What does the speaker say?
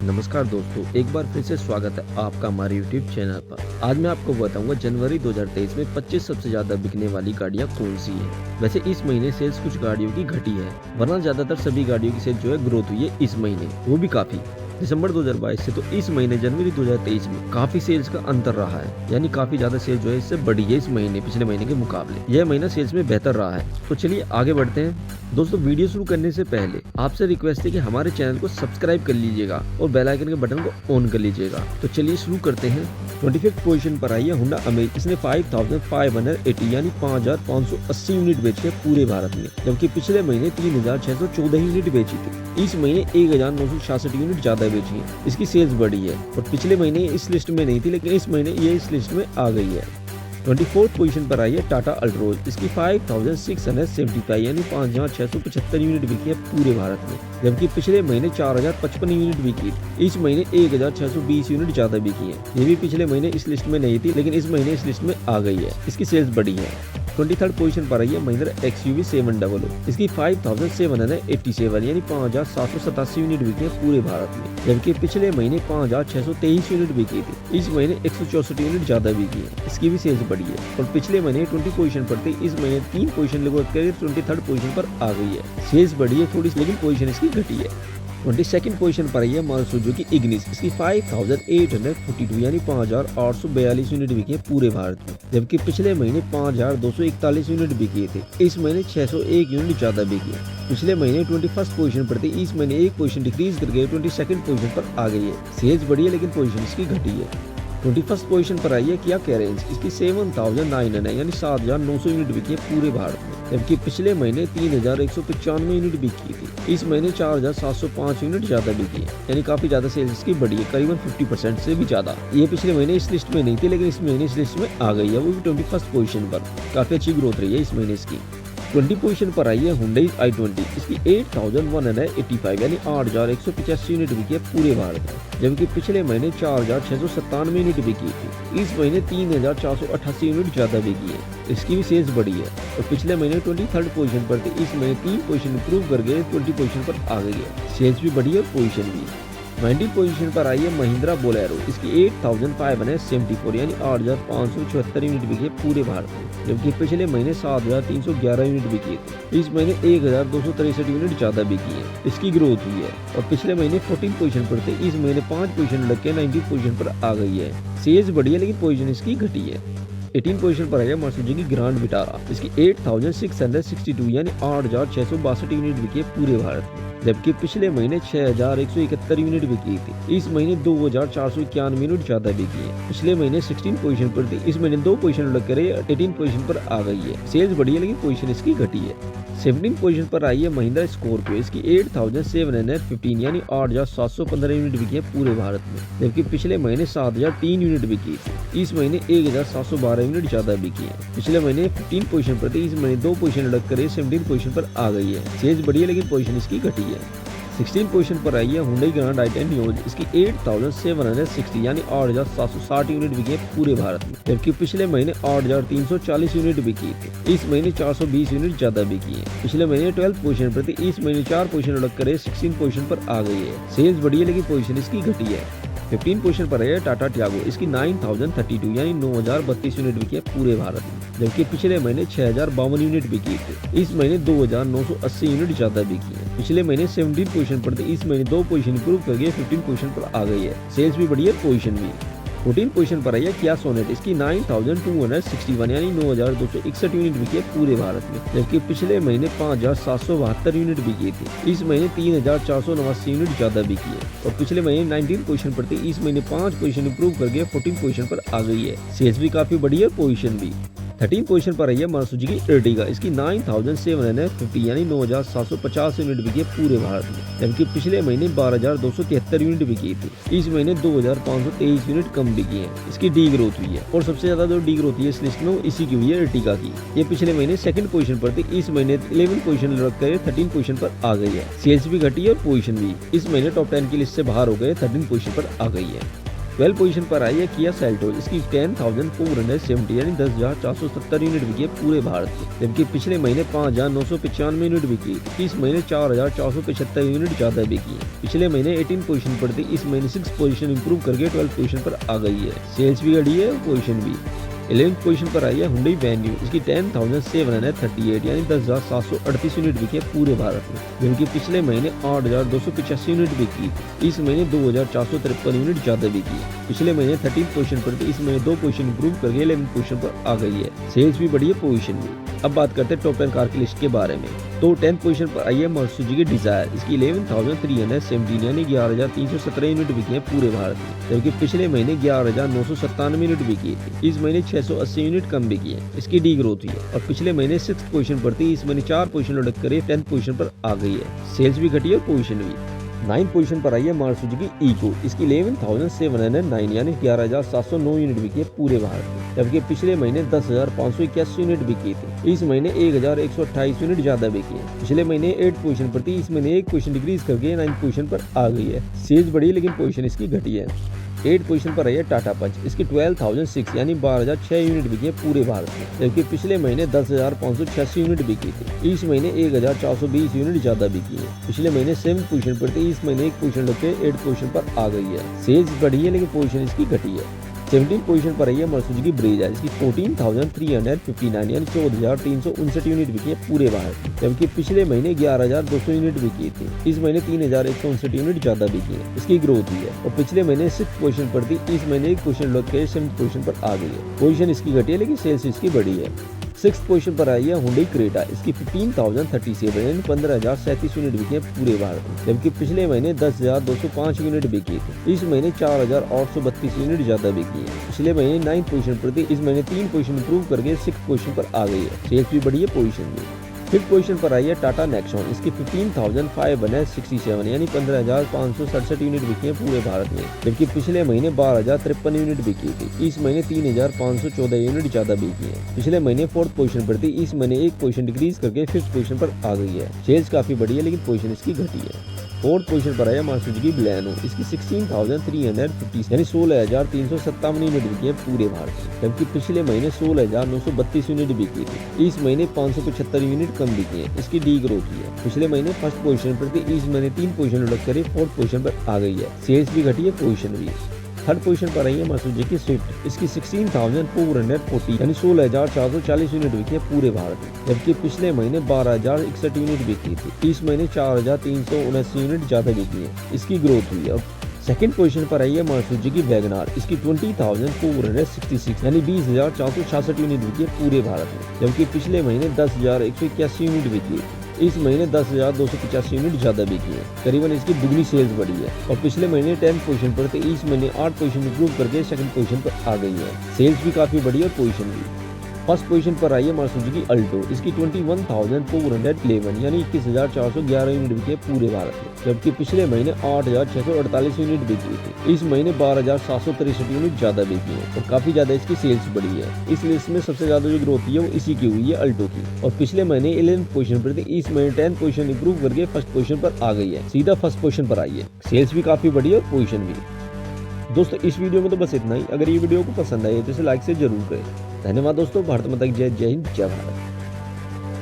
नमस्कार दोस्तों, एक बार फिर से स्वागत है आपका हमारे YouTube चैनल पर। आज मैं आपको बताऊंगा जनवरी 2023 में 25 सबसे ज्यादा बिकने वाली गाड़ियां कौन सी हैं। वैसे इस महीने सेल्स कुछ गाड़ियों की घटी है, वरना ज्यादातर सभी गाड़ियों की सेल जो है ग्रोथ हुई है इस महीने, वो भी काफी। दिसंबर 2022 से तो इस महीने जनवरी 2023 में काफी सेल्स का अंतर रहा है, यानी काफी ज्यादा सेल्स जो है इससे बढ़ी है इस महीने पिछले महीने के मुकाबले। यह महीना सेल्स में बेहतर रहा है। तो चलिए आगे बढ़ते हैं। दोस्तों, वीडियो शुरू करने से पहले आपसे रिक्वेस्ट है कि हमारे चैनल को सब्सक्राइब कर लीजिएगा और बेल आइकन के बटन को ऑन कर लीजिएगा। तो चलिए शुरू करते हैं। 25th पोजीशन पर आई है होंडा अमेज। इसने 5580 यानी 5580 यूनिट बेची है पूरे भारत में, जबकि पिछले महीने 3614 यूनिट बेची थी। इस महीने 1966 यूनिट ज्यादा बेची है। इसकी सेल्स बढ़ी है और पिछले महीने इस लिस्ट में नहीं थी, लेकिन इस महीने ये इस लिस्ट में आ गई है। 24th पोजीशन पर आई है टाटा अल्ट्रोज। इसकी 5675 यानी 5675 यूनिट बिकी है पूरे भारत में, जबकि पिछले महीने 4055 यूनिट बिकी थी। इस महीने 1620 यूनिट ज्यादा बिकी है। ये भी पिछले महीने इस लिस्ट में नहीं थी, लेकिन इस महीने इस लिस्ट में आ गई है। इसकी सेल्स बढ़ी है। 23rd पोजीशन पर आई है महिंद्रा XUV 700। इसकी 5787 यानी 5787 यूनिट बिकी है पूरे भारत में, जबकि पिछले महीने 5623 यूनिट बिकी थी। इस महीने 164 यूनिट ज्यादा बिकी है। इसकी भी सेल्स बढ़ी है और पिछले महीने 20 पोजीशन पर थी, इस महीने 3 पोजीशन लगभग कर 23rd पोजीशन पर आ गई है। सेल्स बढ़ी है थोड़ी, लेकिन पोजीशन इसकी घटी है। 22nd पोजीशन पर आई है मारुति सुजुकी इग्निस। इसकी 5842 यानी 5842 यूनिट बिकी है पूरे भारत में, जबकि पिछले महीने 5241 यूनिट बिकी थी। इस महीने 601 यूनिट ज्यादा बिकी है। पिछले महीने 21st पोजीशन पर थी, इस महीने एक पोजीशन डिक्रीज करके 22nd पोजीशन पर आ गई है। सेल्स बढ़ी है, लेकिन पोजीशन इसकी घटी है। 21st पोजीशन पर आई है किया कैरेंज। इसकी 7900 यानी 7900 यूनिट बिकी है पूरे भारत में, जबकि पिछले महीने 3195 यूनिट बिकी थी। इस महीने 4705 यूनिट ज्यादा बिकी है, यानी काफी ज्यादा सेल्स इसकी बढ़ी है, करीबन 50% से भी ज्यादा। ये पिछले महीने इस लिस्ट में नहीं थी, लेकिन इस महीने इस लिस्ट में आ गई है, वो भी 21st पोजीशन पर। काफी अच्छी ग्रोथ रही है इस महीने इसकी। 20 पोजीशन पर आई है Hyundai i20। इसकी 8185 यानी 8185 यूनिट बिकी है पूरे भारत में, जबकि पिछले महीने 4697 यूनिट बिकी थी। इस महीने 3488 यूनिट ज्यादा बिकी है। इसकी भी सेल्स बढ़ी है और पिछले महीने 23rd पोजीशन पर थी, इस महीने 3 पोजीशन इंप्रूव करके 20 पोजीशन पर आ गई है। सेल्स भी बढ़ी है और पोजीशन भी। 19th पोजीशन पर आई है महिंद्रा बोलेरो। इसकी 8574 यानी 8576 यूनिट बिकी है पूरे भारत में, जबकि पिछले महीने 7311 यूनिट बिकी थी। इस महीने 1263 यूनिट ज्यादा बिकी है। इसकी ग्रोथ हुई है और पिछले महीने 14th पोजीशन पर थे, इस महीने 5 पोजीशन लग के 19th पोजीशन पर आ गई है। सेल्स बढ़ी है, लेकिन पोजीशन इसकी घटी है। 18th पोजीशन पर आई है मारुति की ग्रैंड विटारा। इसकी 8662 यानी 8662 यूनिट बिकी है पूरे भारत में, जबकि पिछले महीने 6171 यूनिट बिकी थी। इस महीने 2491 यूनिट ज्यादा बिकी है। पिछले महीने 16 पोजीशन पर थी, इस महीने 2 पोजीशन लग कर 18 पोजीशन पर आ गई है। सेल्स बढ़ी है, लेकिन पोजीशन इसकी घटी है। 17 पोजीशन पर आई है महिंद्रा स्कॉर्पियो। इसकी 8715 यानी 8715 यूनिट बिकी है पूरे भारत में, जबकि पिछले महीने 7003 यूनिट बिकी थी। इस महीने 1712 यूनिट ज्यादा बिकी है। पिछले महीने 15 पोजीशन पर थी, इस महीने 2 पोजीशन लग कर 17 पोजीशन पर आ गई है। सेल्स बढ़ी है, लेकिन पोजीशन इसकी घटी है। 16 पोजीशन पर आई है Hyundai ग्रैंड i10 न्यूज। इसकी 8760 यानी 8760 यूनिट बिकी है पूरे भारत में, जबकि पिछले महीने 8340 यूनिट बिकी थी। इस महीने 420 यूनिट ज्यादा बिकी है। पिछले महीने 12th पोजीशन पर थी, इस महीने 4 पोजीशन लग कर 16 पोजीशन पर आ गई है। सेल्स बढ़ी है, लेकिन पोजीशन इसकी घटी है। 15 पोजीशन पर है टाटा टियागो। इसकी 9032 यानी 9032 यूनिट बिकी है पूरे भारत में, जबकि पिछले महीने 6052 यूनिट बिकी थी। इस महीने 2980 यूनिट ज्यादा बिकी है। पिछले महीने 17 पोजीशन पर थी, इस महीने 2 पोजीशन इंप्रूव करके 15 पोजीशन पर आ गई है। सेल्स भी बढ़ी है, पोजीशन भी। 14 पोजीशन पर आई है किया सोनेट। इसकी 9261 यानी 9261 यूनिट बिकी है पूरे भारत में, जबकि पिछले महीने 5772 यूनिट बिकी थी। इस महीने 3489 यूनिट ज्यादा बिकी है और पिछले महीने 19 पोजीशन पर थी, इस महीने 5 पोजीशन इंप्रूव करके 14 पोजीशन पर आ गई है। सेल्स भी काफी बढ़ी है, पोजीशन भी। 13 पोजीशन पर आई है मारुति की एर्टिगा। इसकी 9750 यानी 9750 यूनिट बिकी है पूरे भारत में, जबकि पिछले महीने 12273 यूनिट बिकी थी। इस महीने 2523 यूनिट कम बिकी है। इसकी डी ग्रोथ हुई है और सबसे ज्यादा जो डी ग्रोथ हुई है इस लिस्ट में वो इसी की हुई है, एर्टिगा की। ये पिछले महीने 2nd पोजीशन पर थी, इस महीने 11 पोजीशन रखकर 13 पोजीशन पर आ गई है। सेल्स भी घटी है और पोजीशन भी। इस महीने टॉप 10 की लिस्ट से बाहर हो गए, 13 पोजीशन पर आ गई है। 12 पोजीशन पर आई है किया सेल्टोस। इसकी 10,470 यानी 10,470 यूनिट बिकी है पूरे भारत में, जबकि पिछले महीने 5,995 यूनिट बिकी। इस महीने 4,475 यूनिट ज्यादा बिकी है। पिछले महीने 18 पोजीशन पर थी, इस महीने 6 पोजीशन इंप्रूव करके 12 पोजीशन पर आ गई है। सेल्स भी बढ़ी है, पोजीशन भी। 11th पोजीशन पर आई है हुंडई वेन्यू। इसकी 10,738 यानी 10,738 यूनिट बिकी है पूरे भारत में, जबकि पिछले महीने 8,285 यूनिट बिकी। इस महीने 2,453 यूनिट ज्यादा बिकी है। पिछले महीने 13th पोजीशन पर थी, इस महीने 2 पोजीशन इंप्रूव करके 11th पोजीशन पर आ गई है। सेल्स भी बढ़ी है, पोजीशन भी। अब बात करते हैं टॉप 10 कार की लिस्ट के बारे में। तो 10th पोजीशन पर आई है मारुति सुजुकी डिजायर। इसकी 11,317 यानी 11,317 यूनिट बिकी है पूरे भारत में, जबकि पिछले महीने 11,997 यूनिट बिकी थी। इस महीने 680 यूनिट कम बिकी है। इसकी डी ग्रोथ हुई है और पिछले महीने 6th पोजीशन पर थी, इस महीने 4 पोजीशन लुढ़क कर 10th पोजीशन पर आ गई है। सेल्स भी घटी है और पोजीशन भी। 9th पोजीशन पर आई है मारुति सुजुकी इको। इसकी 11,709 यानी 11,709 यूनिट बिकी है पूरे भारत में, जबकि पिछले महीने 10,581 यूनिट बिकी थी। इस महीने 1,128 यूनिट ज्यादा बिकी है। पिछले महीने 8th पोजीशन पर थी, इस महीने 1 पोजीशन डिक्रीज करके 9th पोजीशन पर आ गई है। सेल्स बढ़ी लेकिन पोजीशन इसकी घटी है। 8th पोजीशन पर आई है टाटा पंच। इसकी 12,006 यानी 12,006 यूनिट बिकी है पूरे भारत में, जबकि पिछले महीने 10,586 यूनिट बिकी थी। इस महीने 1,420 यूनिट ज्यादा बिकी है। पिछले महीने 7th पोजीशन पर थी, इस महीने 1 पोजीशन लगे 8th पोजीशन पर आ गई है। सेल्स बढ़ी है लेकिन पोजीशन इसकी घटी है। 17th पोजीशन पर आई है मारुति सुजुकी ब्रेजा। इसकी 14,359 यानी 14,359 यूनिट बिकी है पूरे भारत में, जबकि पिछले महीने 11,200 यूनिट बिकी थी। इस महीने 3,159 यूनिट ज्यादा बिकी है। इसकी ग्रोथ हुई है और पिछले महीने 6th पोजीशन पर थी, इस महीने 1 पोजीशन लग के 7th पोजीशन पर आ गई है। पोजीशन इसकी घटी है लेकिन सेल्स इसकी बढ़ी है। 6th पोजीशन पर आई है हुंडई क्रेटा। इसकी 15,037 यानी 15,037 यूनिट बिकी है पूरे भारत में, जबकि पिछले महीने 10,205 यूनिट बिकी थी। इस महीने 4,832 यूनिट ज्यादा बिकी है। पिछले महीने 9th पोजीशन पर थी, इस महीने 3 पोजीशन इंप्रूव करके 6th पोजीशन पर आ गई है। सेल्स भी बढ़ी है, पोजीशन भी। 5th पोजीशन पर आई है टाटा नेक्सॉन। इसकी 15,567 यानी 15,567 यूनिट बिकी है पूरे भारत में, जबकि पिछले महीने 12,053 यूनिट बिकी थी। इस महीने 3,514 यूनिट ज्यादा बिकी है। पिछले महीने 4th पोजीशन पर थी, इस महीने 1 पोजीशन डिक्रीज करके 5th पोजीशन पर आ गई है। सेल्स काफी बढ़ी है लेकिन पोजीशन इसकी घटी है। 4th पोजीशन पर आया मारुति सुजुकी बलेनो। इसकी 16,350 यानी 16,357 यूनिट बिकी है पूरे भारत में, जबकि पिछले महीने 16,932 यूनिट बिकी थी। इस महीने 575 यूनिट कम बिकी है। इसकी डी ग्रोथ हुई है। पिछले महीने 1st पोजीशन पर थी, इस महीने 3 पोजीशन लुढ़क कर 4th पोजीशन पर आ गई है। सेल्स भी घटी है, पोजीशन भी। 3rd पोजीशन पर आई है मारुति सुजुकी स्विफ्ट। इसकी 16,440 यानी 16,440 यूनिट बिकी है पूरे भारत में, जबकि पिछले महीने 12,061 यूनिट बिकी थी। इस महीने 4,379 यूनिट ज्यादा बिकी है। इसकी ग्रोथ हुई है। 2nd पोजीशन पर आई है मारुति सुजुकी वैगनआर। इसकी 20,466 यानी 20,466 यूनिट बिकी है पूरे भारत में, जबकि पिछले महीने 10,181 यूनिट बिकी है। इस महीने 10,285 यूनिट ज्यादा बिकी है। करीबन इसकी दुगनी सेल्स बढ़ी है और पिछले महीने 10th पोजीशन पर थे, इस महीने 8 पोजीशन इंप्रूव करके 2nd पोजीशन पर आ गई है। सेल्स भी काफी बढ़ी है और पोजीशन भी। 1st पोजीशन पर आई है मारुति सुजुकी अल्टो। इसकी 21,411 यानी 21,411 यूनिट बिकी है पूरे भारत में, जबकि पिछले महीने 8,648 यूनिट बिकी थी। इस महीने 12,763 यूनिट ज्यादा बिकी है और काफी ज्यादा इसकी सेल्स बढ़ी है। इस लिस्ट में सबसे ज्यादा जो ग्रोथ है वो इसी की हुई है, अल्टो की। और पिछले महीने 11th पोजीशन पर थी, इस महीने 10th पोजीशन इंप्रूव करके 1st पोजीशन पर आ गई है, सीधा 1st पोजीशन पर आई है। सेल्स भी काफी बढ़ी है और पोजीशन भी। दोस्तों इस वीडियो में तो बस इतना ही। अगर ये वीडियो को पसंद आए तो इसे लाइक से जरूर करें। धन्यवाद दोस्तों। भारत माता की जय। जय हिंद, जय भारत।